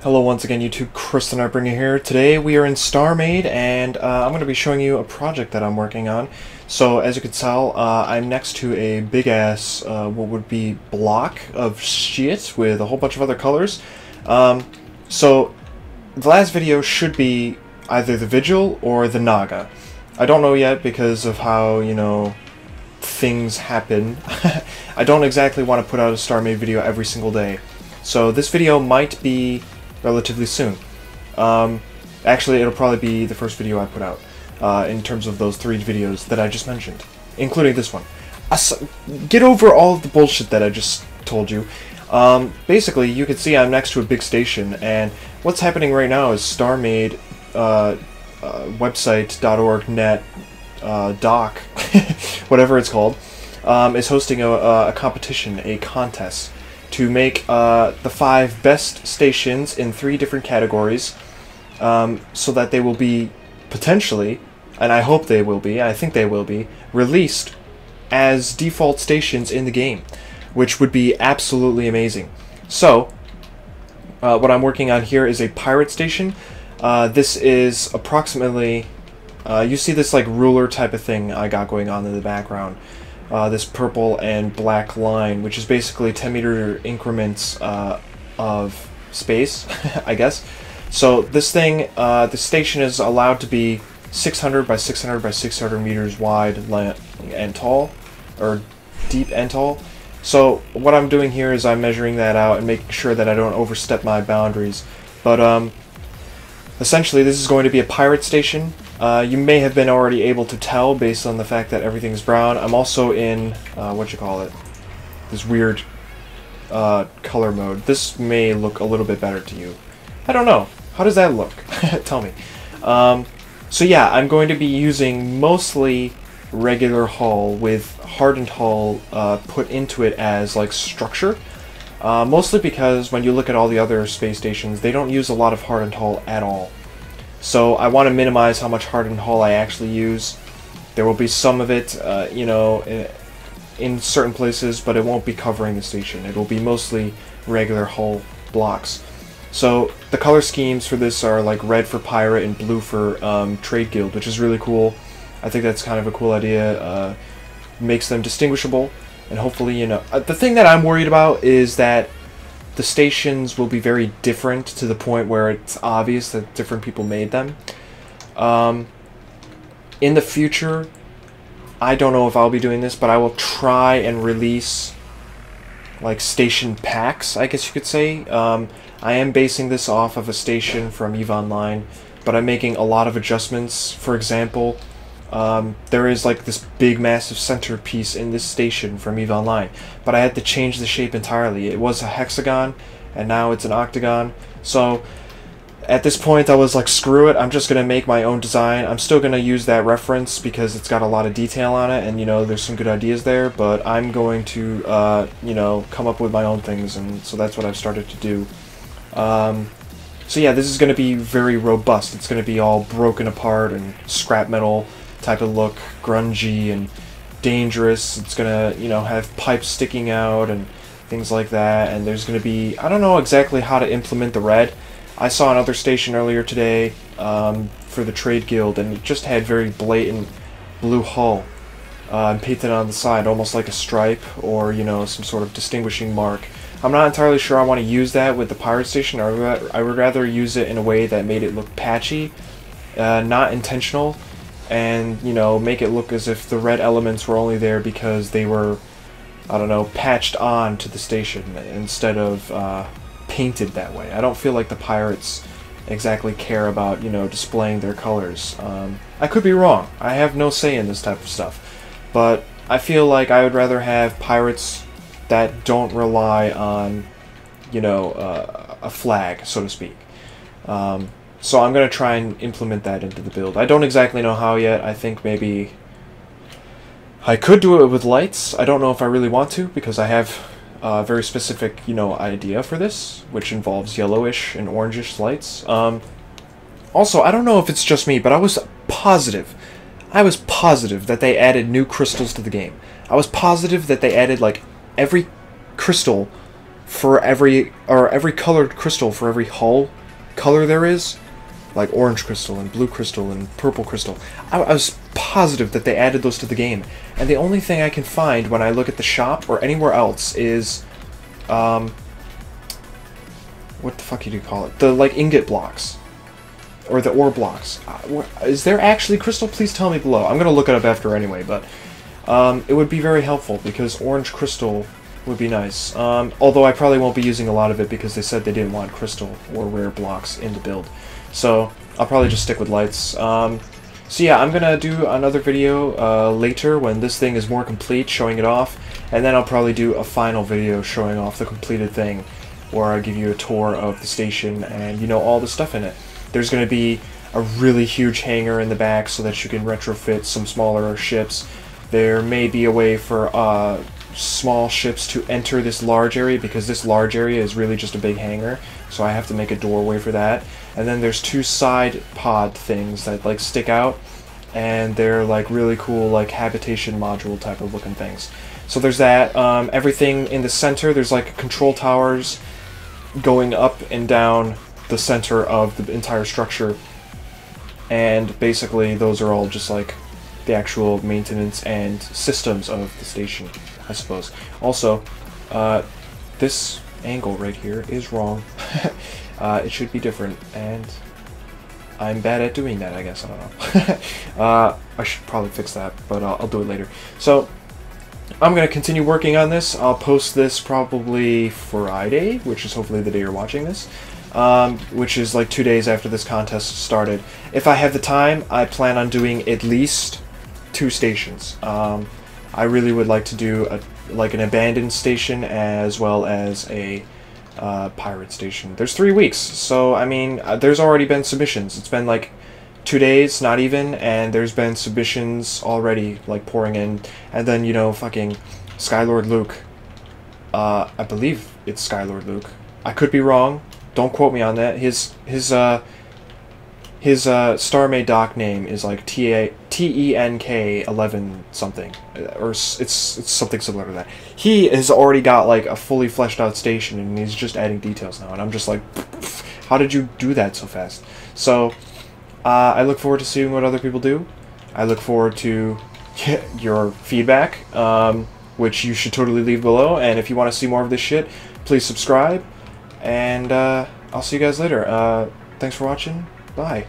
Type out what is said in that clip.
Hello once again YouTube, Kristen Arbringer here. Today we are in Starmade and I'm going to be showing you a project that I'm working on. So as you can tell, I'm next to a big ass, what would be block of shit with a whole bunch of other colors. So the last video should be either the Vigil or the Naga. I don't know yet because of how, you know, things happen. I don't exactly want to put out a Starmade video every single day. So this video might be relatively soon. Actually, it'll probably be the first video I put out in terms of those 3 videos that I just mentioned, including this one. Get over all of the bullshit that I just told you. Basically, you can see I'm next to a big station, and what's happening right now is Starmade website.org net dock, whatever it's called, is hosting a competition, a contest, to make the 5 best stations in 3 different categories, so that they will be potentially, and I hope they will be, I think they will be, released as default stations in the game, which would be absolutely amazing. So, what I'm working on here is a pirate station. This is approximately, you see this like ruler type of thing I got going on in the background. This purple and black line, which is basically 10-meter increments of space, I guess. So this thing, the station is allowed to be 600 by 600 by 600 meters wide and tall, or deep and tall. So what I'm doing here is I'm measuring that out and making sure that I don't overstep my boundaries. But essentially this is going to be a pirate station. You may have been already able to tell based on the fact that everything's brown. I'm also in, this weird color mode. This may look a little bit better to you. I don't know. How does that look? Tell me. So yeah, I'm going to be using mostly regular hull with hardened hull put into it as like structure. Mostly because when you look at all the other space stations, they don't use a lot of hardened hull at all. So I want to minimize how much hardened hull I actually use. There will be some of it, you know, in certain places, but it won't be covering the station. It will be mostly regular hull blocks. So the color schemes for this are like red for pirate and blue for trade guild, which is really cool. I think that's kind of a cool idea. Makes them distinguishable, and hopefully, you know, the thing that I'm worried about is that the stations will be very different to the point where it's obvious that different people made them. In the future, I don't know if I'll be doing this, but I will try and release like station packs, I guess you could say. I am basing this off of a station from EVE Online, but I'm making a lot of adjustments. For example, there is like this big massive centerpiece in this station from EVE Online, but I had to change the shape entirely. It was a hexagon and now it's an octagon. So at this point I was like, screw it, I'm just gonna make my own design. I'm still gonna use that reference because it's got a lot of detail on it, and you know, there's some good ideas there, but I'm going to you know, come up with my own things, and so that's what I've started to do. So yeah, this is gonna be very robust. It's gonna be all broken apart and scrap metal type of look, grungy and dangerous. It's gonna, you know, have pipes sticking out and things like that, and there's gonna be, I don't know exactly how to implement the red. I saw another station earlier today for the trade guild, and it just had very blatant blue hull painted on the side, almost like a stripe or, you know, some sort of distinguishing mark. I'm not entirely sure I want to use that with the pirate station. I would rather use it in a way that made it look patchy, not intentional, and, you know, make it look as if the red elements were only there because they were, I don't know, patched on to the station instead of painted that way. I don't feel like the pirates exactly care about, you know, displaying their colors. I could be wrong. I have no say in this type of stuff, but I feel like I would rather have pirates that don't rely on, you know, a flag, so to speak. So I'm going to try and implement that into the build. I don't exactly know how yet. I think maybe I could do it with lights. I don't know if I really want to, because I have a very specific, you know, idea for this, which involves yellowish and orangish lights. Also, I don't know if it's just me, but I was positive that they added new crystals to the game. I was positive that they added, like, every crystal for every colored crystal for every hull color there is, like orange crystal and blue crystal and purple crystal. I was positive that they added those to the game, and the only thing I can find when I look at the shop or anywhere else is, what the fuck do you call it? The like ingot blocks, or the ore blocks. Is there actually crystal? Please tell me below. I'm gonna look it up after anyway, but it would be very helpful because orange crystal would be nice. Although I probably won't be using a lot of it because they said they didn't want crystal or rare blocks in the build. So I'll probably just stick with lights. So yeah, I'm gonna do another video later when this thing is more complete, showing it off, and then I'll probably do a final video showing off the completed thing, where I give you a tour of the station and, you know, all the stuff in it. There's gonna be a really huge hangar in the back so that you can retrofit some smaller ships. There may be a way for small ships to enter this large area, because this large area is really just a big hangar, so I have to make a doorway for that. And then there's two side pod things that like stick out, and they're like really cool, like habitation module type of looking things. So there's that. Everything in the center, there's like control towers going up and down the center of the entire structure, and basically those are all just like the actual maintenance and systems of the station, I suppose. Also, this angle right here is wrong. It should be different, and I'm bad at doing that, I guess. I don't know. I should probably fix that, but I'll do it later. So I'm going to continue working on this. I'll post this probably Friday, which is hopefully the day you're watching this, which is like 2 days after this contest started. If I have the time, I plan on doing at least 2 stations. I really would like to do like an abandoned station as well as a pirate station. There's 3 weeks, so I mean, there's already been submissions. It's been like 2 days, not even, and there's been submissions already like pouring in. And then, you know, fucking Skylord Luke, I believe it's Skylord Luke, I could be wrong, don't quote me on that. His Starmade Dock name is like TENK 11 something, or it's something similar to that. He has already got like a fully fleshed out station, and he's just adding details now, and I'm just like, how did you do that so fast? So I look forward to seeing what other people do. I look forward to your feedback, which you should totally leave below, and if you want to see more of this shit, please subscribe, and I'll see you guys later. Thanks for watching. Bye.